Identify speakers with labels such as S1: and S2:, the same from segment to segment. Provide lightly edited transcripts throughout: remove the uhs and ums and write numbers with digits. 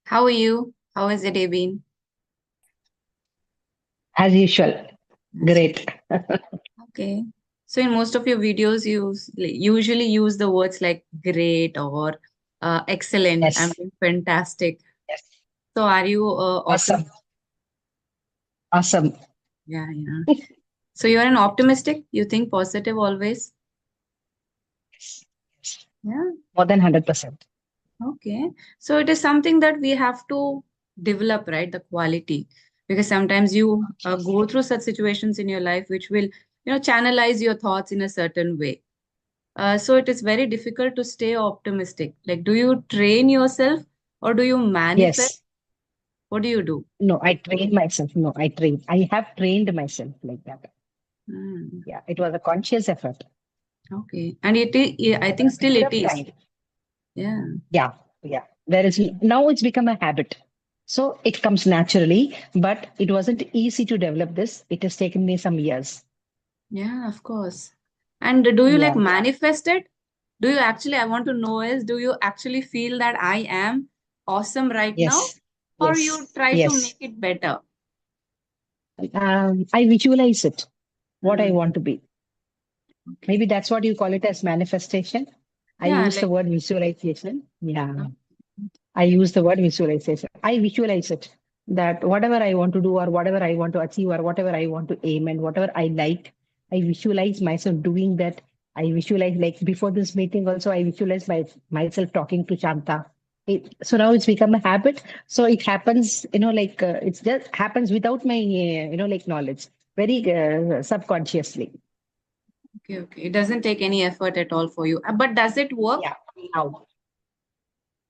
S1: How are you? How has the day been?
S2: As usual.
S1: As you
S2: Great.
S1: okay. So in most of your videos, you usually use the words like great or excellent. I'm
S2: Yes.
S1: doing fantastic.
S2: Yes.
S1: So are you
S2: Awesome.
S1: optimistic?
S2: Awesome.
S1: Yeah, yeah. So you're an optimistic? You think positive always?
S2: Yes. Yes.
S1: Yeah.
S2: More than 100%.
S1: Okay. So it is something that we have to develop, right? The quality. Because sometimes you go through such situations in your life which will, channelize your thoughts in a certain way. So it is very difficult to stay optimistic. Like, do you train yourself or do you manifest?
S2: Yes.
S1: What do you do?
S2: No, I train myself. No, I train. I have trained myself like that.
S1: Hmm.
S2: Yeah. It was a conscious effort.
S1: Okay. And yeah, I think still
S2: Period
S1: it
S2: of
S1: is.
S2: time.
S1: Yeah.
S2: Yeah. Yeah. There is now it's become a habit. So it comes naturally, but it wasn't easy to develop this. It has taken me some years.
S1: Yeah, of course. And do you like
S2: Yeah.
S1: manifest it? Do you actually, I want to know is, do you actually feel that I am awesome right now?
S2: Yes.
S1: Or
S2: Yes.
S1: you try to make
S2: Yes.
S1: it better?
S2: I visualize it, what I
S1: Hmm.
S2: want to be.
S1: Okay.
S2: Maybe that's what you call it as manifestation. I
S1: Yeah,
S2: use the
S1: like,
S2: word visualization. Yeah,
S1: okay.
S2: I use the word visualization. I visualize it that whatever I want to do or whatever I want to achieve or whatever I want to aim and whatever I like, I visualize myself doing that. I visualize like before this meeting also, I visualize myself talking to Shanta. So now it's become a habit. So it happens, like it just happens without my, like knowledge, very subconsciously.
S1: Okay. It doesn't take any effort at all for you. But does it work?
S2: Yeah. Now,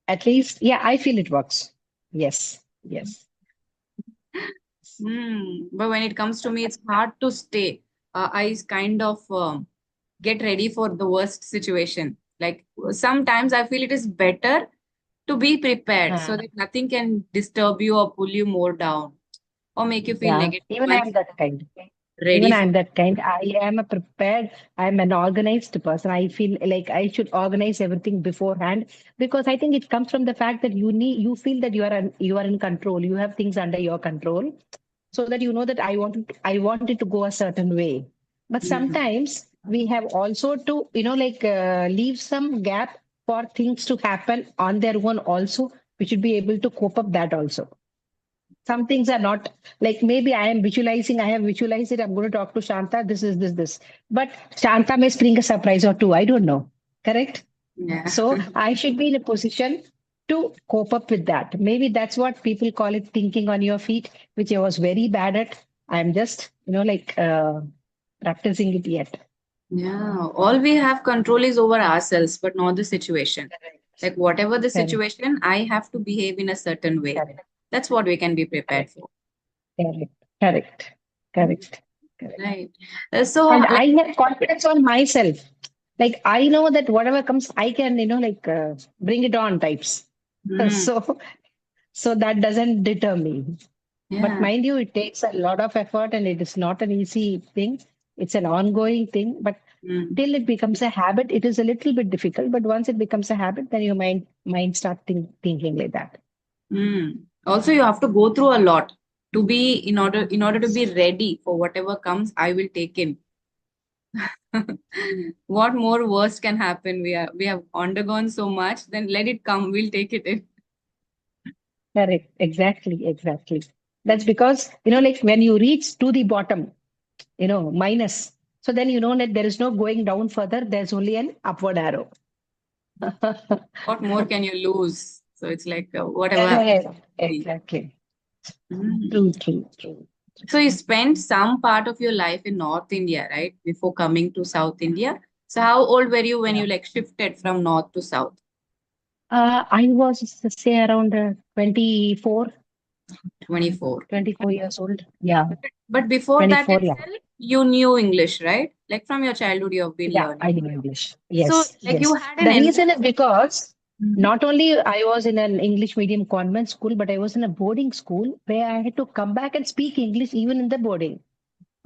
S2: at least, yeah, I feel it works. Yes. Yes.
S1: But when it comes to me, it's hard to stay. I kind of get ready for the worst situation. Like sometimes I feel it is better to be prepared so
S2: Uh,
S1: that nothing can disturb you or pull you more down or make you feel
S2: yeah.
S1: negative
S2: Even
S1: once
S2: I'm that kind.
S1: you're ready
S2: Even
S1: for.
S2: I'm that kind. I am a prepared, I'm an organized person. I feel like I should organize everything beforehand because I think it comes from the fact that you feel that you are in control. You have things under your control so that you know that I want it to go a certain way. But
S1: Mhm.
S2: sometimes we have also to, like leave some gap for things to happen on their own also. We should be able to cope up that also. Some things are not like maybe I have visualized it. I'm going to talk to Shanta. This is this. But Shanta may spring a surprise or two. I don't know. Correct?
S1: Yeah.
S2: So I should be in a position to cope up with that. Maybe that's what people call it thinking on your feet, which I was very bad at. I'm just, like practicing it yet.
S1: Yeah. All we have control is over ourselves, but not the situation.
S2: Correct.
S1: Like whatever the
S2: Correct.
S1: situation, I have to behave in a certain way.
S2: Correct.
S1: That's what we can be prepared
S2: Correct.
S1: for.
S2: Correct. Correct. Correct. Correct.
S1: Right. So,
S2: And
S1: like,
S2: I have confidence on myself. Like I know that whatever comes, I can, like bring it on types.
S1: mm,
S2: So, so that doesn't deter me. But
S1: yeah.
S2: mind you, it takes a lot of effort and it is not an easy thing. It's an ongoing thing. But
S1: Mm,
S2: till it becomes a habit, it is a little bit difficult. But once it becomes a habit, then your mind start thinking like that.
S1: Also, you have to go through a lot to be in order to be ready for whatever comes. I will take in. What more worst can happen? We have undergone so much. Then let it come. We'll take it in.
S2: Correct. Exactly. Exactly. That's because, like when you reach to the bottom, minus. So then you know that there is no going down further. There's only an upward arrow.
S1: What more can you lose? So it's like whatever happens.
S2: Correct.
S1: See.
S2: Exactly.
S1: Mm.
S2: True, true, true.
S1: So you spent some part of your life in North India, right? Before coming to South India. So how old were you when
S2: Yeah.
S1: you like shifted from North to South?
S2: I was, say, around 24,
S1: 24.
S2: 24 years old. Yeah.
S1: But before that
S2: 24. Yeah.
S1: itself, you knew English, right? Like from your childhood, you have been
S2: Yeah.
S1: learning.
S2: I know English.
S1: So,
S2: Yes.
S1: like you
S2: Yes.
S1: had an
S2: The reason
S1: environment.
S2: is because
S1: Mhm.
S2: not only I was in an English medium convent school, but I was in a boarding school where I had to come back and speak English even in the boarding.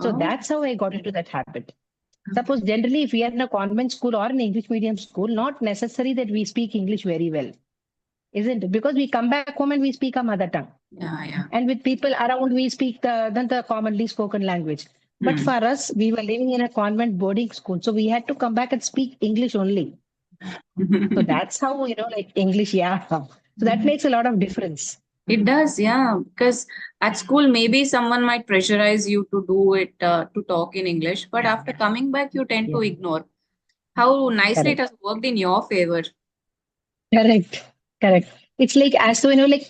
S2: So
S1: Oh,
S2: that's how I got into that habit. Suppose generally, if we are in a convent school or an English medium school, not necessary that we speak English very well. isn't it? Because we come back home and we speak our mother tongue.
S1: Yeah, yeah.
S2: And with people around, we speak the commonly spoken language. But
S1: Hmm.
S2: for us, we were living in a convent boarding school. So we had to come back and speak English only. So that's how, like English, yeah. So that makes a lot of difference.
S1: It does, yeah. Because at school, maybe someone might pressurize you to do it, to talk in English, but after coming back, you tend to
S2: Yeah,
S1: ignore. How nicely it
S2: correct.
S1: has worked in your favor.
S2: Correct. Correct. It's like as though, like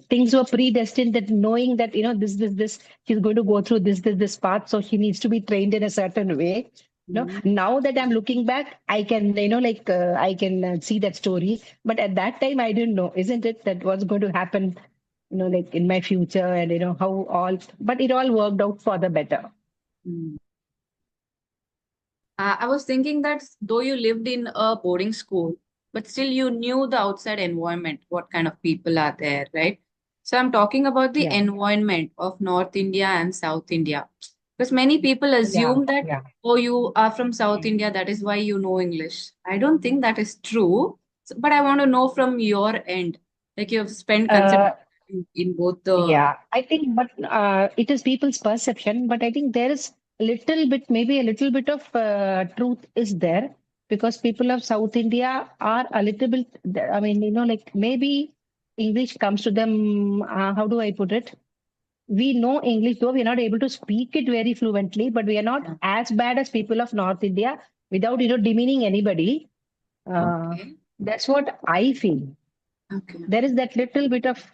S2: things were predestined that knowing that, this, she's going to go through this path. So she needs to be trained in a certain way.
S1: Mm.
S2: Now that I'm looking back, I can, like I can see that story. But at that time, I didn't know, isn't it, that what's going to happen, like in my future and, how all, but it all worked out for the better.
S1: Mm. I was thinking that though you lived in a boarding school, but still you knew the outside environment, what kind of people are there, right? So I'm talking about the
S2: Yeah.
S1: environment of North India and South India. Because many people
S2: Yeah.
S1: assume that,
S2: Yeah.
S1: oh, you are from South India, that is why you know English. I don't think that is true. But I want to know from your end, like you've spent considerable
S2: Uh,
S1: time in both the.
S2: Yeah, I think, but it is people's perception. But I think there is a little bit, maybe a little bit of truth is there because people of South India are a little bit. I mean, like maybe English comes to them. How do I put it? We know English, though we are not able to speak it very fluently, but we are not
S1: Yeah.
S2: as bad as people of North India without demeaning anybody. Uh,
S1: Okay.
S2: that's what I feel.
S1: Okay.
S2: There is that little bit of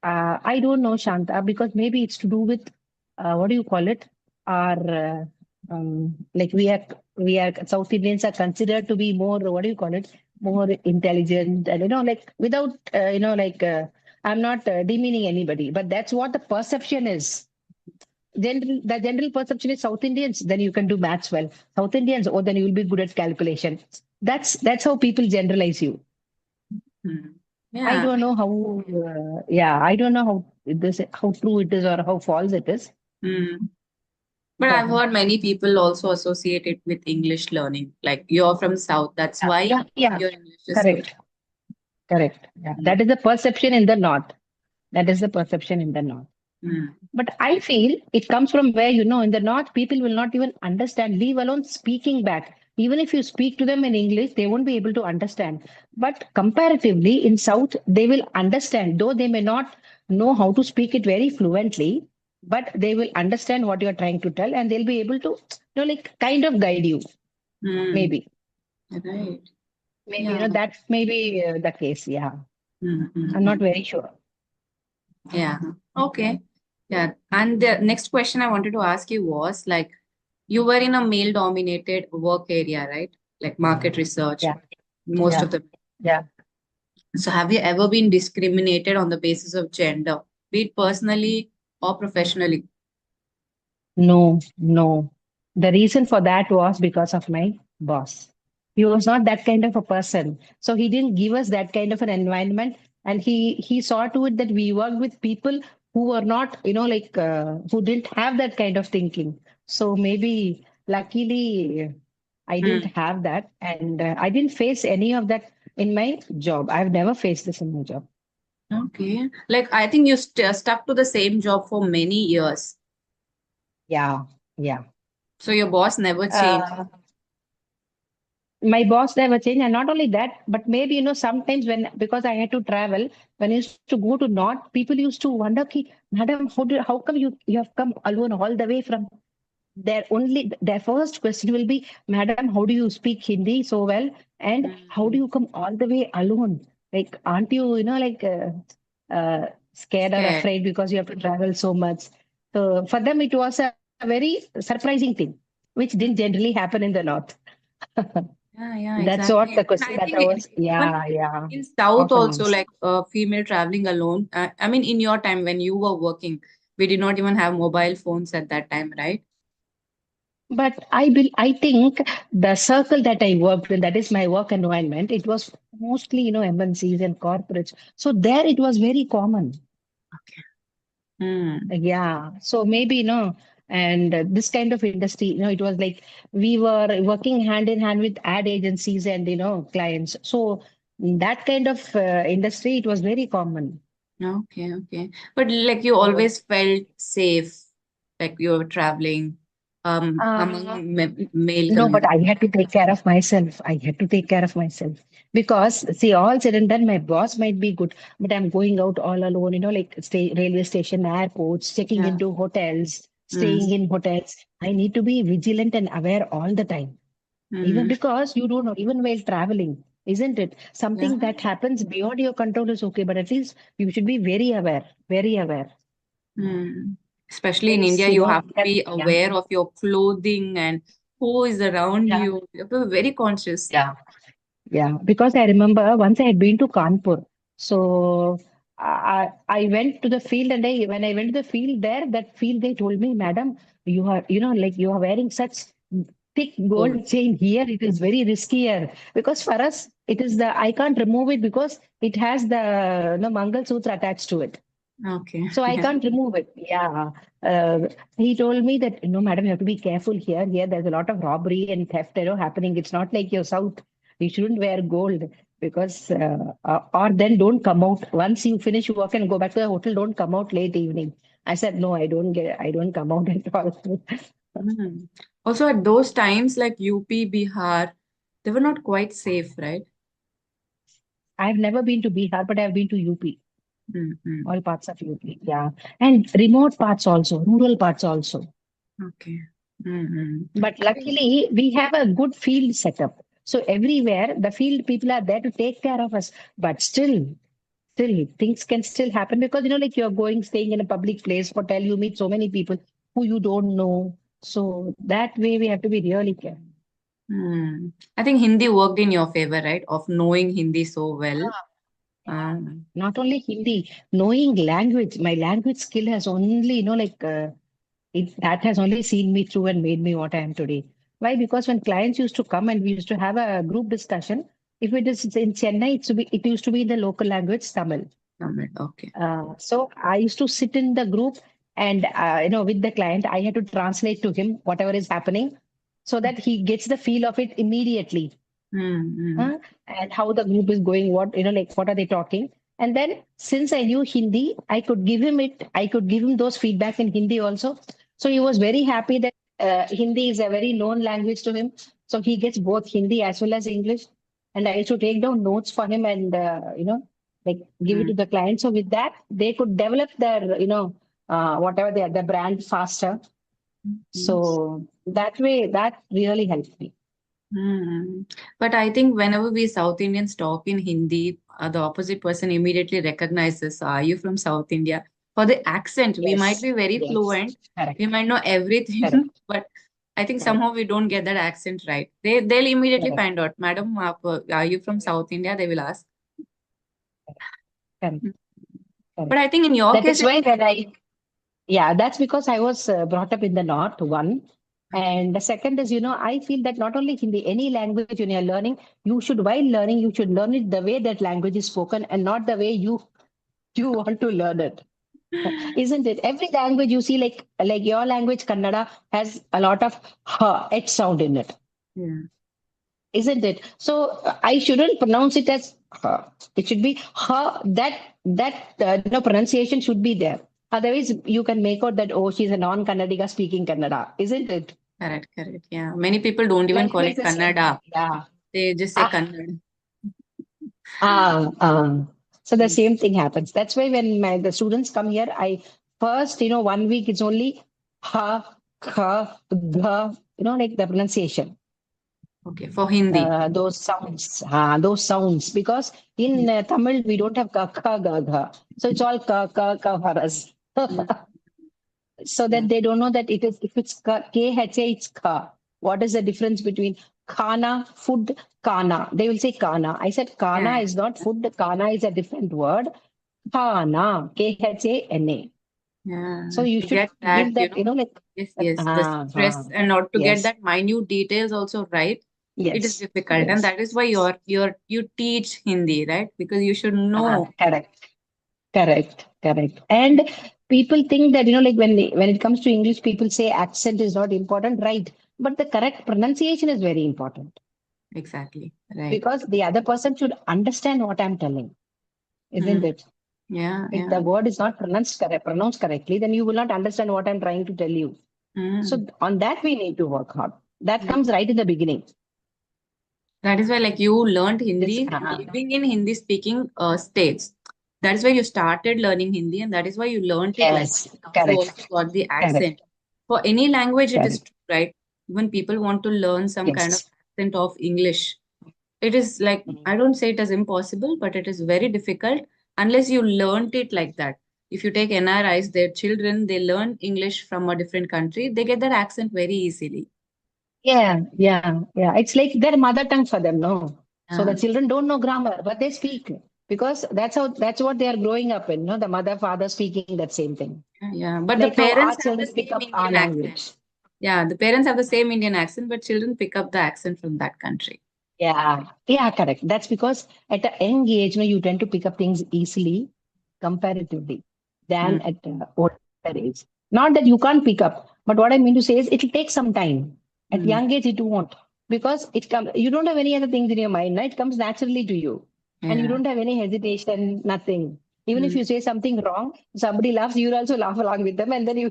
S2: I don't know, Shanta, because maybe it's to do with what do you call it, our like we are South Indians are considered to be more, what do you call it, more intelligent, and like without like I'm not demeaning anybody, but that's what the perception is. The general perception is South Indians, then you can do maths well. South Indians, oh, then you will be good at calculation. That's how people generalize you.
S1: Hmm.
S2: I
S1: Yeah.
S2: don't know how, yeah, I don't know how true it is or how false it is.
S1: Hmm. But I've heard many people also associate it with English learning. Like you're from South, that's
S2: Yeah,
S1: why
S2: yeah, yeah,
S1: your English is good.
S2: correct, correct. Yeah,
S1: Mm,
S2: that is the perception in the north. That is the perception in the north.
S1: mm,
S2: But I feel it comes from where, in the north, people will not even understand, leave alone speaking back. Even if you speak to them in English, they won't be able to understand. But comparatively, in South, they will understand, though they may not know how to speak it very fluently, but they will understand what you're trying to tell and they'll be able to, like kind of guide you,
S1: mm.
S2: maybe.
S1: Right.
S2: Maybe,
S1: Yeah.
S2: that may be the case. Yeah.
S1: Mm, mm,
S2: I'm not
S1: mm.
S2: very sure.
S1: Yeah. Okay. Yeah. And the next question I wanted to ask you was like, you were in a male dominated work area, right? Like market research,
S2: Yeah.
S1: most
S2: Yeah.
S1: of the.
S2: Yeah.
S1: So have you ever been discriminated on the basis of gender, be it personally or professionally?
S2: No, no. The reason for that was because of my boss. He was not that kind of a person. So he didn't give us that kind of an environment. And he saw to it that we worked with people who were not, like who didn't have that kind of thinking. So maybe luckily I didn't
S1: Hmm.
S2: have that. And I didn't face any of that in my job. I've never faced this in my job.
S1: Okay. Like I think you stuck to the same job for many years.
S2: Yeah. Yeah.
S1: So your boss never changed.
S2: Uh, my boss never changed, and not only that, but maybe sometimes when, because I had to travel, when I used to go to north, people used to wonder, Ki, madam, how come you have come alone all the way from their only, their first question will be, madam, how do you speak Hindi so well, and how do
S1: Hmm.
S2: you come all the way alone, like aren't you like scared or
S1: Scared.
S2: afraid because you have to travel so much. So for them it was a very surprising thing, which didn't generally happen in the north.
S1: Yeah, yeah,
S2: That's what
S1: exactly.
S2: the
S1: And
S2: question
S1: I
S2: that I
S1: think
S2: was.
S1: even
S2: Yeah, yeah.
S1: in South
S2: Often
S1: also,
S2: asked.
S1: like female traveling alone. I mean, in your time when you were working, we did not even have mobile phones at that time, right?
S2: But I think the circle that I worked in, that is my work environment, it was mostly, MNCs and corporates. So there it was very common.
S1: Okay. Hmm.
S2: Yeah. So maybe, and this kind of industry, it was like we were working hand in hand with ad agencies and, clients. So In that kind of industry, it was very common.
S1: Okay, okay. But like you
S2: So,
S1: always felt safe, like you were traveling
S2: uh,
S1: among male
S2: no, but
S1: community.
S2: I had to take care of myself. I had to take care of myself because, see, all said and done, my boss might be good, but I'm going out all alone, like stay railway station, airports, checking
S1: Yeah.
S2: into hotels, staying
S1: Mm.
S2: in hotels. I need to be vigilant and aware all the time. Even
S1: Mm.
S2: because you don't know, even while traveling, isn't it?
S1: Yeah.
S2: Something that happens beyond your control is okay, but at least you should be very aware, very aware.
S1: Mm. Especially in
S2: Else,
S1: India, you have to
S2: that,
S1: be
S2: yeah,
S1: aware of your clothing and who is around
S2: yeah,
S1: you. You have to be very conscious.
S2: yeah. Yeah, because I remember once I had been to Kanpur. So I went to the field, and when I went to the field there, that field they told me, Madam, like you are wearing such thick
S1: Cold.
S2: gold chain here. It is very riskier because for us it is the I can't remove it because it has the Mangal Sutra attached to it.
S1: Okay.
S2: So I
S1: Yeah.
S2: can't remove it. Yeah. Uh, he told me that, no, madam, you have to be careful here. Here, there's a lot of robbery and theft, happening. It's not like your south. You shouldn't wear gold because, or then don't come out. Once you finish work and go back to the hotel, don't come out late evening. I said, no, I don't come out at all.
S1: Mm. Also, at those times, like UP, Bihar, they were not quite safe, right?
S2: I've never been to Bihar, but I've been to UP,
S1: Mm-hmm.
S2: all parts of UP. Yeah. And remote parts also, rural parts also.
S1: Okay. Mm-hmm.
S2: But luckily, we have a good field setup. So everywhere, the field people are there to take care of us. But still, things can still happen because like you're going, staying in a public place, hotel, you meet so many people who you don't know. So that way, we have to be really careful.
S1: Hmm. I think Hindi worked in your favor, right? Of knowing Hindi so well.
S2: Yeah.
S1: Um,
S2: Not only Hindi, knowing language. My language skill has only, that has only seen me through and made me what I am today. Why? Because when clients used to come and we used to have a group discussion, if it is in Chennai, it used to be in the local language, Tamil.
S1: Tamil. Okay.
S2: So I used to sit in the group and, with the client, I had to translate to him whatever is happening so that he gets the feel of it immediately,
S1: Mm-hmm.
S2: huh? And how the group is going, like what are they talking? And then since I knew Hindi, I could give him those feedback in Hindi also. So he was very happy that Hindi is a very known language to him. So he gets both Hindi as well as English. And I used to take down notes for him and, like give it to the client. So with that, they could develop their, whatever the brand faster.
S1: Yes.
S2: So that way, that really helped me.
S1: Hmm. But I think whenever we South Indians talk in Hindi, the opposite person immediately recognizes, are you from South India? For the accent, we might
S2: Yes,
S1: be very
S2: yes,
S1: fluent, we
S2: correct,
S1: might know
S2: correct,
S1: everything, but I think
S2: correct,
S1: somehow we don't get that accent right. They'll immediately
S2: correct,
S1: find out, Madam, are you from
S2: correct,
S1: South India? They will ask.
S2: correct,
S1: But
S2: correct.
S1: I think in your
S2: That
S1: case,
S2: is why yeah, that's because I was brought up in the north, one.
S1: okay.
S2: And the second is, I feel that not only Hindi, any language when you're learning, while learning, you should learn it the way that language is spoken and not the way you want to learn it. Isn't it? Every language you see, like your language, Kannada, has a lot of H sound in it,
S1: Yeah,
S2: isn't it? So I shouldn't pronounce it as it should be her. That pronunciation should be there. Otherwise, you can make out that she's a non-Kannadiga speaking Kannada, isn't it?
S1: correct, correct. Yeah. Many people don't even call
S2: Likewise,
S1: it
S2: the same
S1: Kannada.
S2: thing. Yeah.
S1: They just say
S2: Ah,
S1: Kannada.
S2: ah, ah. So the
S1: Mm.
S2: same thing happens. That's why when the students come here, I first, 1 week it's only ha, kha, gha, like the pronunciation.
S1: Okay, for Hindi.
S2: Those sounds, because in Tamil we don't have ka, kha, ga, gha. So it's all ka, ka, ka for us.
S1: Mm.
S2: So
S1: Yeah.
S2: that they don't know that if it's ka, kha, it's ka. What is the difference between khana, food, kana? They will say kana. I said kana
S1: Yeah.
S2: is not food. Kana is a different word. Khana, Khana. So
S1: Yeah,
S2: you
S1: to
S2: should
S1: get that,
S2: give that, like,
S1: yes, yes, the
S2: ah,
S1: stress and not to get
S2: yes,
S1: that minute details also right, it is
S2: yes,
S1: difficult, and
S2: yes.
S1: that is why you teach Hindi, right? Because you should know.
S2: Correct. Correct. And people think that, like when it comes to English, people say accent is not important, right? But the correct pronunciation is very important.
S1: Exactly. Right.
S2: because the other person should understand what I'm telling, isn't
S1: Mm.
S2: it?
S1: Yeah.
S2: If the
S1: Yeah.
S2: word is not pronounced correctly, then you will not understand what I'm trying to tell you.
S1: Mm.
S2: So on that we need to work hard. That
S1: Yeah.
S2: comes right in the beginning.
S1: That is why, like, you learned
S2: This
S1: Hindi living in Hindi speaking states. That is why you started learning Hindi, and that is why you learned it like
S2: yes,
S1: that. You also
S2: correct,
S1: got the
S2: correct,
S1: accent. For any language, it is
S2: correct.
S1: true, right? When people want to learn some kind of
S2: Yes.
S1: accent of English, it is like, I don't say it is impossible, but it is very difficult unless you learned it like that. If you take NRIs, their children, they learn English from a different country, they get that accent very easily.
S2: Yeah, yeah, yeah. It's like their mother tongue for them, no? So the
S1: Yeah,
S2: children don't know grammar, but they speak because that's what they are growing up in, no? The mother, father speaking that same thing.
S1: yeah, yeah. But the
S2: Like how our
S1: parents have the
S2: children pick
S1: same
S2: up our
S1: Indian accent.
S2: language.
S1: Yeah, the parents have the same Indian accent, but children pick up the accent from that country.
S2: Yeah, yeah, correct. That's because at a young age, you tend to pick up things easily comparatively than
S1: Mm.
S2: at older age. Not that you can't pick up, but what I mean to say is it'll take some time. At
S1: Mm.
S2: young age, it won't because it comes. You don't have any other things in your mind. Right? It comes naturally to you, and you
S1: Yeah.
S2: don't have any hesitation. Nothing. Even if
S1: Mm.
S2: you say something wrong, somebody laughs. You'll also laugh along with them, and then you,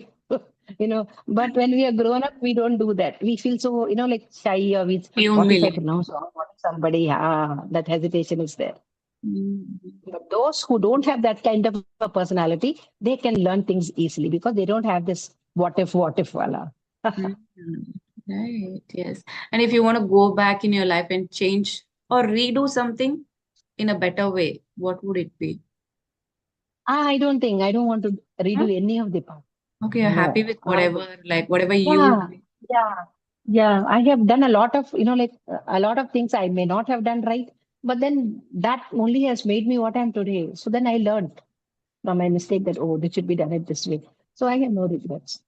S2: But when we are grown up, we don't do that. We feel so, like shy or we. What if I
S1: Humiliate.
S2: pronounce wrong? What if somebody? That hesitation is there.
S1: Mm.
S2: But those who don't have that kind of a personality, they can learn things easily because they don't have this what if, voila.
S1: Mm. Right. Yes. And if you want to go back in your life and change or redo something in a better way, what would it be?
S2: I don't want to
S1: Huh?
S2: redo any of the part.
S1: Okay, you're happy
S2: No.
S1: with whatever, like whatever you.
S2: Yeah, yeah, yeah. I have done a lot of, like a lot of things I may not have done right, but then that only has made me what I am today. So then I learned from my mistake that, oh, this should be done it this way. So I have no regrets.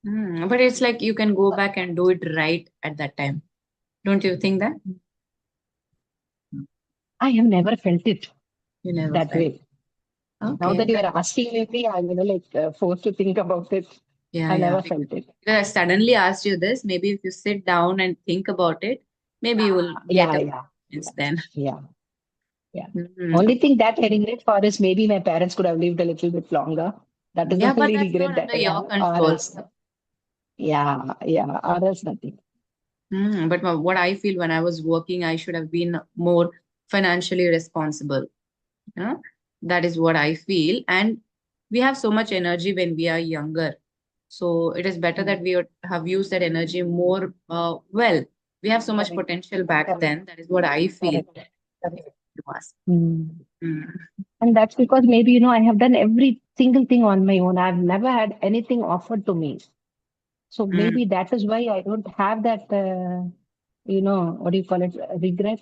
S1: But it's like you can go back and do it right at that time. Don't you think that?
S2: I have never felt it
S1: You never
S2: that
S1: felt.
S2: way. Now
S1: Okay.
S2: that you are asking me, I'm forced to think about it.
S1: Yeah,
S2: I
S1: yeah.
S2: never felt it.
S1: Because I suddenly asked you this. Maybe if you sit down and think about it, maybe you will get
S2: Yeah,
S1: a
S2: yeah,
S1: sense then.
S2: yeah, yeah.
S1: Mhm.
S2: Only thing that I regret for is maybe my parents could have lived a little bit longer. That is the
S1: Yeah, but
S2: only
S1: that's
S2: regret
S1: not
S2: that
S1: under
S2: I
S1: your
S2: have. Or
S1: control.
S2: else, yeah, yeah, or else nothing.
S1: But what I feel when I was working, I should have been more financially responsible. You know, that is what I feel. And we have so much energy when we are younger. So it is better that
S2: Mm.
S1: we have used that energy more well. We have so much
S2: Correct,
S1: potential back
S2: correct,
S1: then. That is what I feel.
S2: correct, correct.
S1: To us.
S2: Mm.
S1: Mm.
S2: And that's because maybe, I have done every single thing on my own. I've never had anything offered to me. So
S1: Mm.
S2: maybe that is why I don't have that, what do you call it, regret?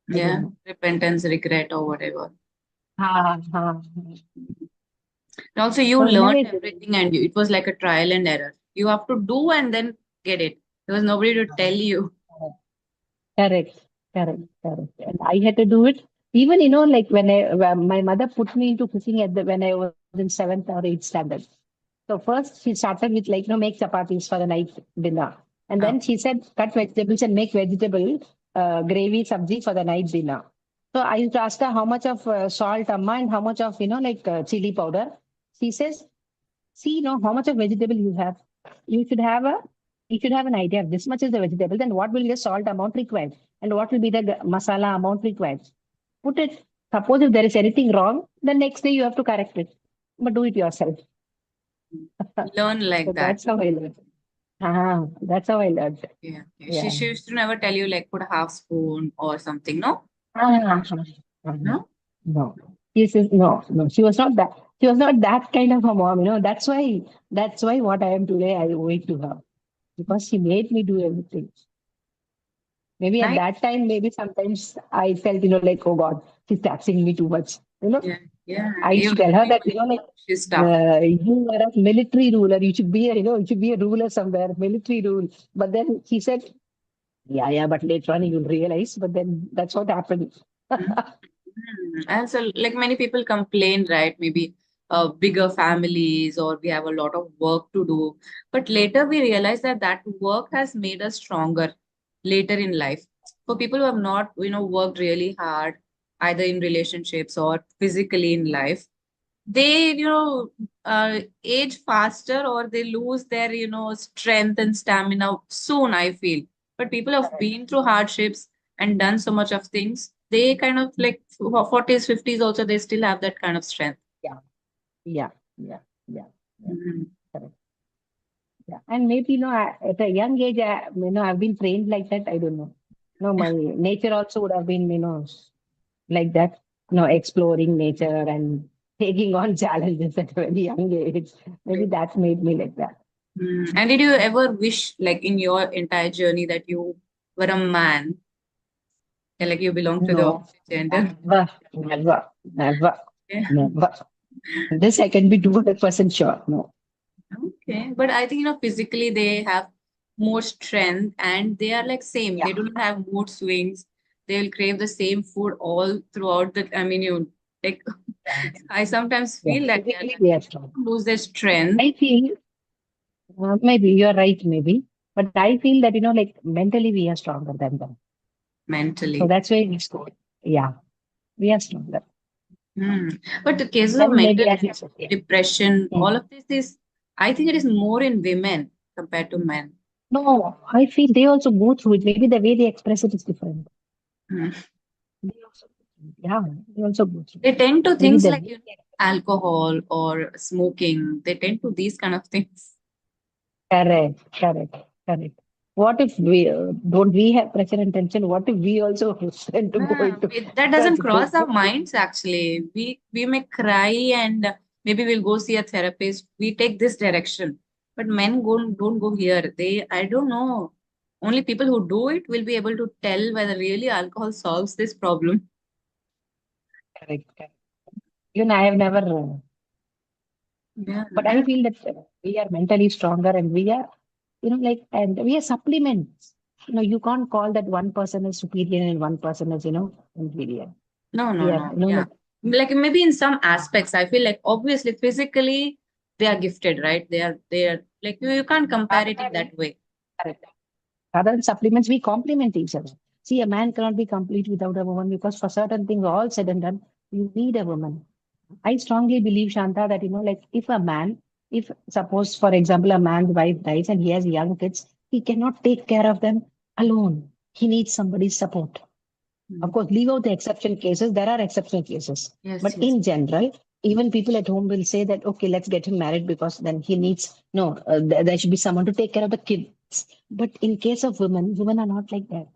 S2: I don't
S1: Yeah,
S2: know.
S1: repentance, regret, or whatever.
S2: Ha.
S1: And also, you
S2: So in a
S1: learned
S2: way,
S1: everything, and it was like a trial and error. You have to do and then get it. There was nobody to tell you.
S2: correct, correct. And I had to do it. Even, like when my mother put me into cooking when I was in seventh or eighth standard. So first she started with like, make chapatis for the night dinner. And then she
S1: Okay.
S2: said, cut vegetables and make vegetable gravy sabzi for the night dinner. So I used to ask her how much of salt, amma, and how much of, chili powder. She says, see, how much of vegetable you have. You should have a you should have an idea of this much is the vegetable, then what will be the salt amount required and what will be the masala amount required. Put it. Suppose if there is anything wrong, the next day you have to correct it. But do it yourself.
S1: Learn
S2: So
S1: like that.
S2: that's how I learned. That's how I learned.
S1: Yeah. Okay. She,
S2: Yeah.
S1: she used to never tell you like put a half spoon or something, no?
S2: Ah,
S1: No?
S2: no. This is no. She was not that. She was not that kind of a mom. That's why what I am today, I owe it to her because she made me do everything. Maybe at
S1: Nice.
S2: that time, maybe sometimes I felt, like, oh God, she's taxing me too much.
S1: Yeah. Yeah.
S2: I used
S1: You,
S2: to tell her that,
S1: everybody
S2: like,
S1: knows she's tough.
S2: you are a military ruler. You should be a ruler somewhere, military rule. But then she said, yeah, but later on you'll realize. But then that's what happened.
S1: And so, like many people complain, right? Maybe bigger families, or we have a lot of work to do. But later we realize that that work has made us stronger later in life. for people who have not, worked really hard, either in relationships or physically in life, they, age faster, or they lose their, strength and stamina soon, I feel. But people have
S2: Correct.
S1: been through hardships and done so much of things, they kind of like 40s, 50s also, they still have that kind of strength.
S2: Yeah, yeah, yeah, yeah, yeah.
S1: Mhm.
S2: Correct. Yeah. And maybe, at a young age, I've been trained like that. I don't know. No, my nature also would have been, like that, exploring nature and taking on challenges at a very young age. Maybe that's made me like that.
S1: And did you ever wish, like in your entire journey, that you were a man, and like you belong to the
S2: No,
S1: opposite gender?
S2: never, never, never,
S1: Yeah.
S2: never. This I can be 200% sure. No.
S1: Okay, but I think, physically they have more strength, and they are like same.
S2: Yeah.
S1: They don't have mood swings. They will crave the same food all throughout the. I mean, like
S2: Yeah.
S1: I sometimes
S2: Yeah.
S1: feel that they are
S2: Physically,
S1: like
S2: they are strong.
S1: lose their strength
S2: I feel maybe you're right, maybe, but I feel that like mentally we are stronger than them. So
S1: mentally.
S2: that's why we score. Yeah, we are stronger.
S1: Hmm. But the cases of
S2: Then
S1: mental
S2: maybe as you said, yeah.
S1: depression, all
S2: Mm.
S1: of this is, I think it is more in women compared to men.
S2: No, I feel they also go through it. Maybe the way they express it is different.
S1: Hmm.
S2: They also, yeah, they also go through.
S1: They tend to
S2: Maybe
S1: things
S2: the
S1: like,
S2: way they
S1: alcohol or smoking. They tend to these kind of things.
S2: correct, correct, correct. What if we don't we have pressure and tension? What if we also tend to go
S1: Yeah,
S2: into
S1: that doesn't
S2: such
S1: cross
S2: things?
S1: our minds actually. We may cry, and maybe we'll go see a therapist. We take this direction. But men don't go here. I don't know. Only people who do it will be able to tell whether really alcohol solves this problem.
S2: Correct, correct. Even I have never,
S1: Yeah.
S2: but I feel that we are mentally stronger and we are, and we are supplements. You can't call that one person is superior and one person is, inferior.
S1: No,
S2: We
S1: no,
S2: are,
S1: no. Yeah. Like maybe in some aspects, I feel like obviously physically they are gifted, right? They are like you can't compare
S2: rather
S1: it in
S2: than,
S1: that way.
S2: correct. Rather than supplements, we complement each other. See, a man cannot be complete without a woman because for certain things, all said and done, you need a woman. I strongly believe, Shanta, that, like if a man, if suppose, for example, a man's wife dies and he has young kids, he cannot take care of them alone. He needs somebody's support. Of
S1: Mm.
S2: course, leave out the exception cases. There are exceptional cases.
S1: Yes,
S2: But
S1: yes.
S2: in general, even people at home will say that, okay, let's get him married because then he needs, no, there should be someone to take care of the kids. But in case of women, women are not like that.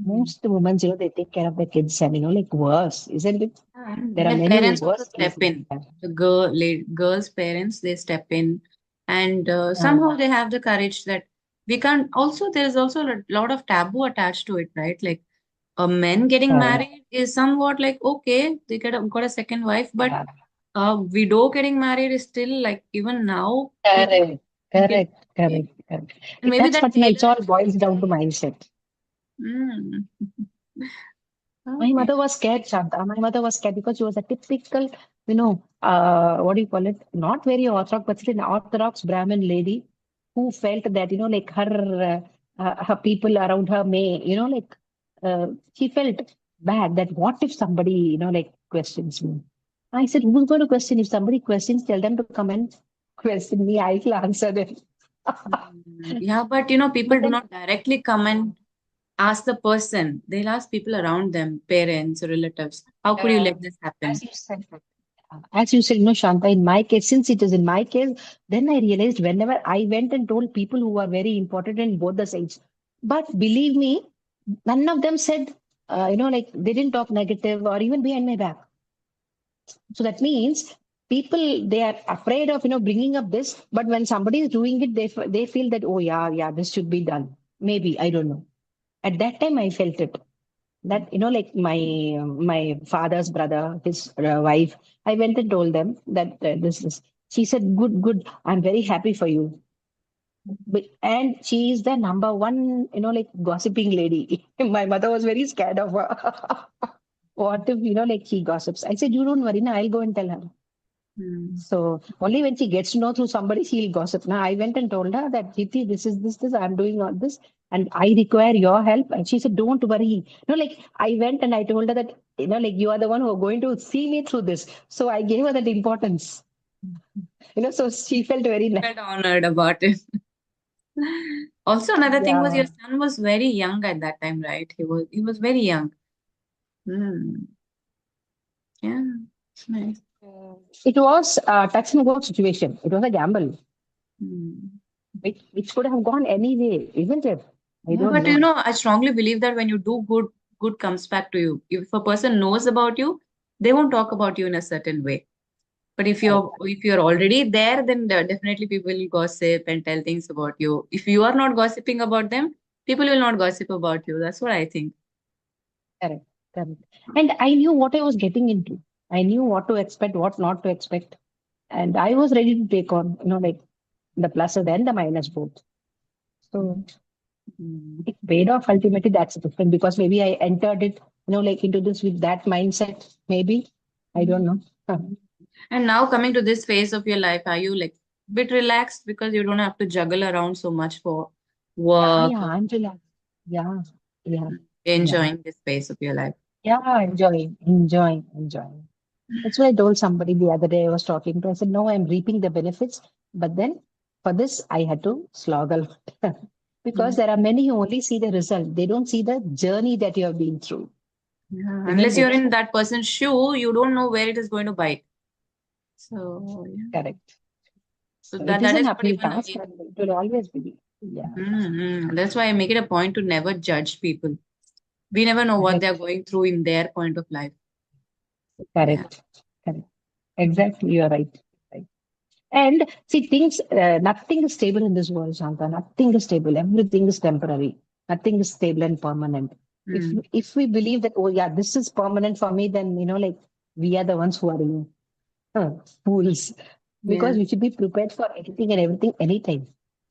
S1: Mm.
S2: Most women, they take care of the kids and, like worse, isn't it?
S1: And
S2: There are
S1: their
S2: many
S1: parents also
S2: worse
S1: step
S2: cases
S1: in.
S2: than that.
S1: The girls' parents, they step in, and
S2: Yeah.
S1: somehow they have the courage that we can't. Also, there is also a lot of taboo attached to it, right? Like a men getting
S2: Correct.
S1: married is somewhat like okay, they got a second wife, but
S2: Yeah.
S1: a widow getting married is still like even now people
S2: Correct.
S1: think it,
S2: Correct. Correct. Correct.
S1: and maybe
S2: That's
S1: that
S2: what, it's all
S1: parents should
S2: boils down to
S1: say,
S2: mindset.
S1: mm,
S2: My
S1: okay.
S2: mother was scared, Shanta. My mother was scared because she was a typical, what do you call it? Not very orthodox, but still an orthodox Brahmin lady who felt that, like her people around her may, she felt bad that what if somebody, like questions me? I said, who's going to question? If somebody questions, tell them to come and question me. I will answer them.
S1: Yeah, but
S2: But
S1: people do
S2: then,
S1: not directly come and ask the person. They'll ask people around them, parents or relatives. How could you
S2: uh,
S1: let this
S2: as
S1: happen?
S2: you said, as you said, Shanta, in my case, since it is in my case, then I realized whenever I went and told people who are very important in both the sides. But believe me, none of them said, like they didn't talk negative or even behind my back. So that means people, they are afraid of, bringing up this. But when somebody is doing it, they feel that, oh, yeah, yeah, this should be done. Maybe, I don't know. At that time, I felt it that like my father's brother, his wife, I went and told them that this is, she said, good, I'm very happy for you. And she is the number one, like gossiping lady. My mother was very scared of her. What if, like she gossips? I said, you don't worry, now I'll go and tell her.
S1: Mm.
S2: So only when she gets to know through somebody, she'll gossip. Now I went and told her that Jiti, this is this, I'm doing all this, and I require your help. And she said, don't worry. No, like I went and I told her that, like you are the one who are going to see me through this. So I gave her that importance. So she felt very nice.
S1: Felt honored about it. Also, another thing was your
S2: Yeah.
S1: son was very young at that time, right? He was very young. Mm. Yeah, it's nice.
S2: It was a touch and go situation. It was a gamble,
S1: Mm.
S2: which could have gone anyway, isn't it? I
S1: Yeah,
S2: don't
S1: but
S2: know.
S1: I strongly believe that when you do good, good comes back to you. If a person knows about you, they won't talk about you in a certain way. But
S2: Correct.
S1: if you're already there, then definitely people will gossip and tell things about you. If you are not gossiping about them, people will not gossip about you. That's what I think.
S2: Correct. Correct. And I knew what I was getting into. I knew what to expect, what not to expect. And I was ready to take on, like the pluses and the minus both. So
S1: Mm.
S2: it paid off ultimately. That's different because maybe I entered it, like into this with that mindset. Maybe. I don't know.
S1: And now coming to this phase of your life, are you like bit relaxed because you don't have to juggle around so much for
S2: Yeah,
S1: work
S2: yeah,
S1: or
S2: I'm relaxed. Yeah, yeah, yeah.
S1: enjoying this phase of your life?
S2: Yeah, enjoying. That's what I told somebody the other day I was talking to. I said, no, I'm reaping the benefits. But then for this, I had to slog a lot.
S1: Yeah.
S2: Because there are many who only see the result. They don't see the journey that you have been through,
S1: Yeah.
S2: isn't
S1: Unless you're
S2: it?
S1: in that person's shoe, you don't know where it is going to bite. So yeah.
S2: Correct.
S1: So
S2: So it is
S1: that
S2: an
S1: is what
S2: uphill
S1: even
S2: task, and it will always be. Yeah,
S1: that's why I make it a point to never judge people. We never know what they're
S2: correct.
S1: going through in their point of life. Yeah.
S2: Correct. Correct. Exactly. You're right. Right. And see, nothing is stable in this world, Shanta. Nothing is stable. Everything is temporary. Nothing is stable and permanent.
S1: Mm.
S2: If we believe that, oh yeah, this is permanent for me, then like we are the ones who are fools.
S1: Yeah.
S2: Because we should be prepared for anything and everything anytime.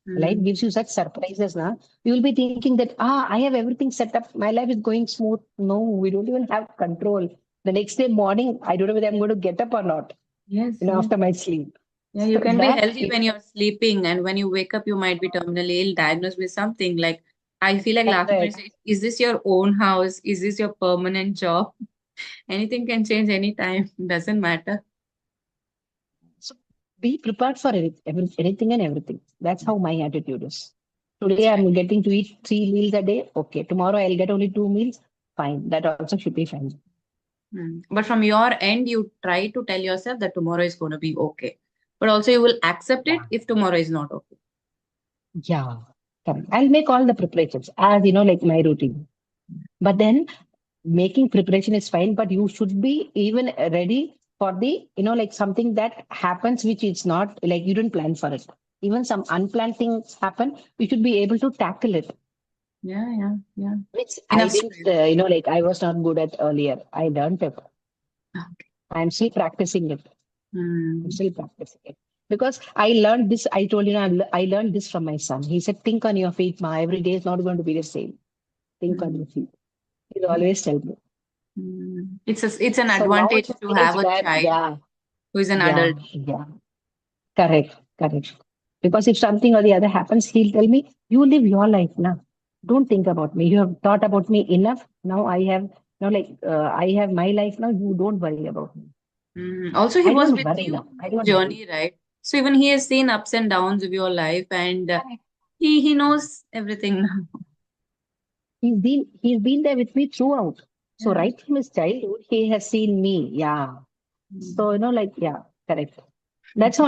S2: Life
S1: Mm.
S2: gives you such surprises now. You will be thinking that I have everything set up. My life is going smooth. No, we don't even have control. The next day morning, I don't know whether I'm going to get up or not.
S1: Yes, yes.
S2: After my sleep.
S1: Yeah, you
S2: So
S1: can be
S2: that
S1: healthy when you're sleeping, and when you wake up, you might be terminally ill, diagnosed with something. Like, I feel like laughing when you
S2: correct.
S1: say, is this your own house? Is this your permanent job? Anything can change anytime. Doesn't matter.
S2: So be prepared for anything and everything. That's how my attitude is. Today
S1: That's right.
S2: I'm getting to eat 3 meals a day. Okay. Tomorrow I'll get only 2 meals. Fine. That also should be fine.
S1: But from your end, you try to tell yourself that tomorrow is going to be okay. But also, you will accept it
S2: Yeah.
S1: if tomorrow is not okay.
S2: Yeah. Correct. I'll make all the preparations as like my routine. But then making preparation is fine, but you should be even ready for the, like something that happens, which is not like you didn't plan for it. Even some unplanned things happen, you should be able to tackle it,
S1: Yeah, yeah, yeah.
S2: which I
S1: Enough
S2: didn't,
S1: strength.
S2: like I was not good at earlier. I learned it.
S1: Okay.
S2: I'm still practicing it. I'm
S1: Hmm.
S2: still practicing it. Because I learned this, I told you, I learned this from my son. He said, think on your feet, ma. Every day is not going to be the same. Think on
S1: Hmm.
S2: your feet. He always tell me.
S1: It's an
S2: So now
S1: advantage
S2: it's a
S1: to have
S2: stage
S1: a
S2: where,
S1: child
S2: yeah,
S1: who is an
S2: yeah,
S1: adult.
S2: yeah. Correct, correct. Because if something or the other happens, he'll tell me, you live your life now. Don't think about me. You have thought about me enough. Now I have, I have my life now. You don't worry about me.
S1: Also, he
S2: I
S1: was
S2: don't
S1: with
S2: worry
S1: you
S2: now.
S1: in
S2: I
S1: this
S2: don't worry.
S1: journey, right? So even he has seen ups and downs of your life, and
S2: Correct.
S1: he knows everything now.
S2: He's been there with me throughout. So
S1: Yeah.
S2: right from his childhood, he has seen me. Yeah. So,
S1: Mm.
S2: yeah, correct. That's how,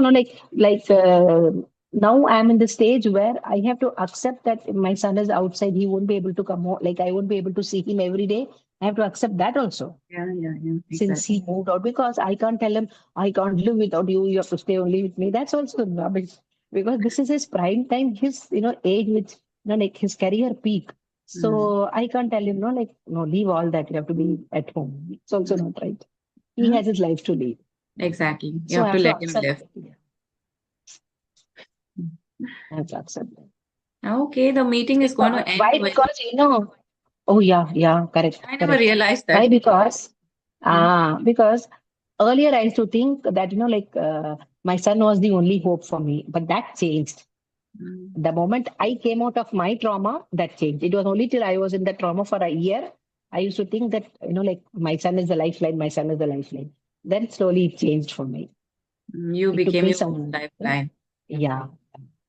S2: now I'm in the stage where I have to accept that my son is outside. He won't be able to come home. Like, I won't be able to see him every day. I have to accept that also
S1: Yeah, yeah, yeah,
S2: since he
S1: exactly.
S2: moved out because I can't tell him, I can't live without you. You have to stay only with me. That's also rubbish because this is his prime time, his, age, which, like his career peak.
S1: Mm.
S2: So I can't tell him, no, like, no, leave all that. You have to be at home. It's also
S1: Mm.
S2: not right. He
S1: Huh?
S2: has his life to lead.
S1: Exactly. You
S2: So I
S1: have to
S2: have to
S1: let him
S2: accept
S1: live.
S2: it. Yeah, I have to accept it.
S1: Okay, the meeting is going
S2: Because,
S1: to end
S2: why?
S1: well.
S2: Because, oh yeah, yeah, correct,
S1: I never
S2: correct.
S1: realized
S2: Why?
S1: that.
S2: Because,
S1: Mm.
S2: because earlier I used to think that, like my son was the only hope for me, but that changed.
S1: Mm.
S2: The moment I came out of my trauma, that changed. It was only till I was in the trauma for a year. I used to think that, like my son is the lifeline, my son is the lifeline. Then slowly it changed for me.
S1: You
S2: It took
S1: became
S2: me
S1: your own
S2: some,
S1: lifeline.
S2: yeah,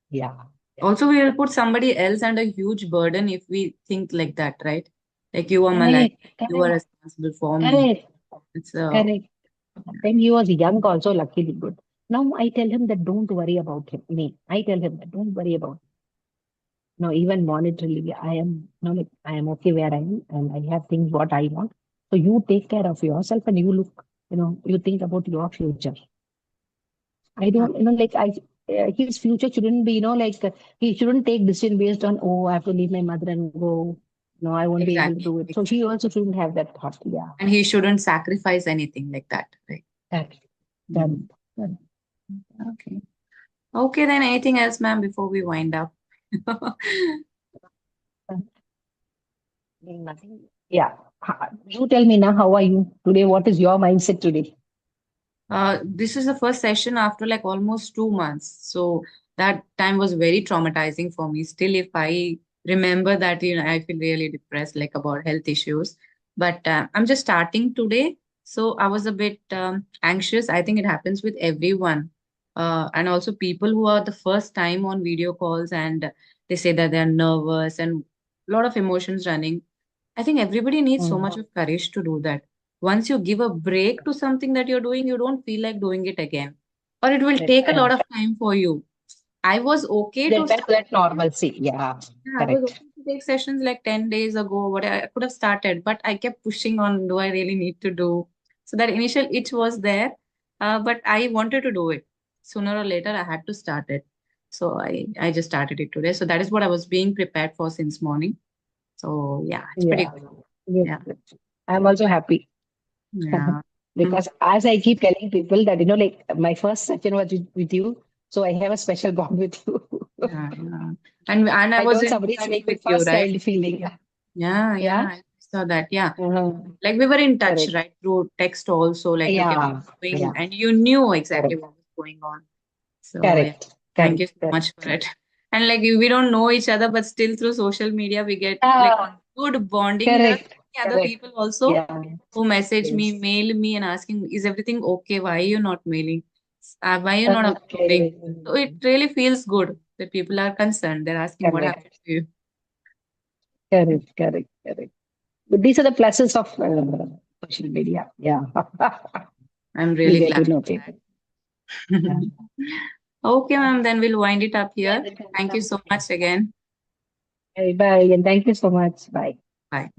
S2: yeah, yeah.
S1: Also, we will put somebody else under huge burden if we think like that, right? Like you are my life,
S2: Correct,
S1: you are
S2: correct,
S1: responsible for me.
S2: correct,
S1: It's
S2: correct. When he was young, also luckily good. Now I tell him that don't worry about him. Me, I tell him that don't worry about. No, even monetarily, I am no like I am okay where I am, and I have things what I want. So you take care of yourself, and you look, you think about your future. I don't, like his future shouldn't be, like he shouldn't take decision based on, oh, I have to leave my mother and go. No, I won't be able to
S1: exactly,
S2: do it. So
S1: exactly.
S2: he also shouldn't have that thought. Yeah,
S1: And he shouldn't sacrifice anything like that, right?
S2: that, that,
S1: Mm.
S2: that,
S1: Okay. Okay, then anything else, ma'am, before we wind up?
S2: that, nothing. Yeah. You tell me now, how are you today? What is your mindset today?
S1: This is the first session after like almost 2 months. So that time was very traumatizing for me. Still, if I remember that, I feel really depressed, like about health issues. But I'm just starting today. So I was a bit anxious. I think it happens with everyone. And also people who are the first time on video calls and they say that they're nervous and a lot of emotions running. I think everybody needs so
S2: Mm.
S1: much of courage to do that. Once you give a break to something that you're doing, you don't feel like doing it again. Or it will
S2: Correct,
S1: take a lot of
S2: correct.
S1: time for you. I was okay to
S2: Get back
S1: start.
S2: to that normalcy. Yeah,
S1: Yeah, I was
S2: correct.
S1: okay to take sessions like 10 days ago. What I could have started, but I kept pushing on, do I really need to do? So that initial itch was there, but I wanted to do it. Sooner or later, I had to start it. So I just started it today. So that is what I was being prepared for since morning. So yeah, it's pretty
S2: Yeah,
S1: good.
S2: good,
S1: Yeah.
S2: good. I'm also happy
S1: Yeah.
S2: because as I keep telling people that, like my first session was with you, so I have a special bond with you.
S1: Yeah, yeah. And I
S2: I
S1: was
S2: told
S1: in
S2: somebody it's
S1: touch
S2: like the
S1: with you,
S2: first
S1: right?
S2: child feeling.
S1: Yeah,
S2: Yeah.
S1: yeah. I saw that. Yeah.
S2: Uh-huh.
S1: Like we were in touch,
S2: Correct.
S1: right? Through text also. Like you kept
S2: Yeah.
S1: going
S2: Yeah.
S1: and you knew exactly
S2: Correct.
S1: what was going on. So yeah.
S2: Correct.
S1: Thank you
S2: Correct.
S1: so
S2: Correct.
S1: much for it. And like we don't know each other, but still through social media we get like
S2: Ah,
S1: good bonding. There are
S2: correct.
S1: many other
S2: Correct.
S1: people also
S2: Yeah.
S1: who message me,
S2: Yes.
S1: mail me and asking, is everything okay? Why are you not mailing? Why are you not uploading?
S2: Okay.
S1: So it really feels good that people are concerned. They're asking what happened
S2: Correct.
S1: to you.
S2: Correct. Correct. Correct. But these are the pluses of social media. Yeah.
S1: I'm
S2: We
S1: really
S2: get to
S1: glad
S2: know
S1: for
S2: people. Yeah.
S1: that. Okay, ma'am, then we'll wind it up
S2: Yeah.
S1: here. Thank you so much again.
S2: Bye. Bye. And thank you so much. Bye.
S1: Bye.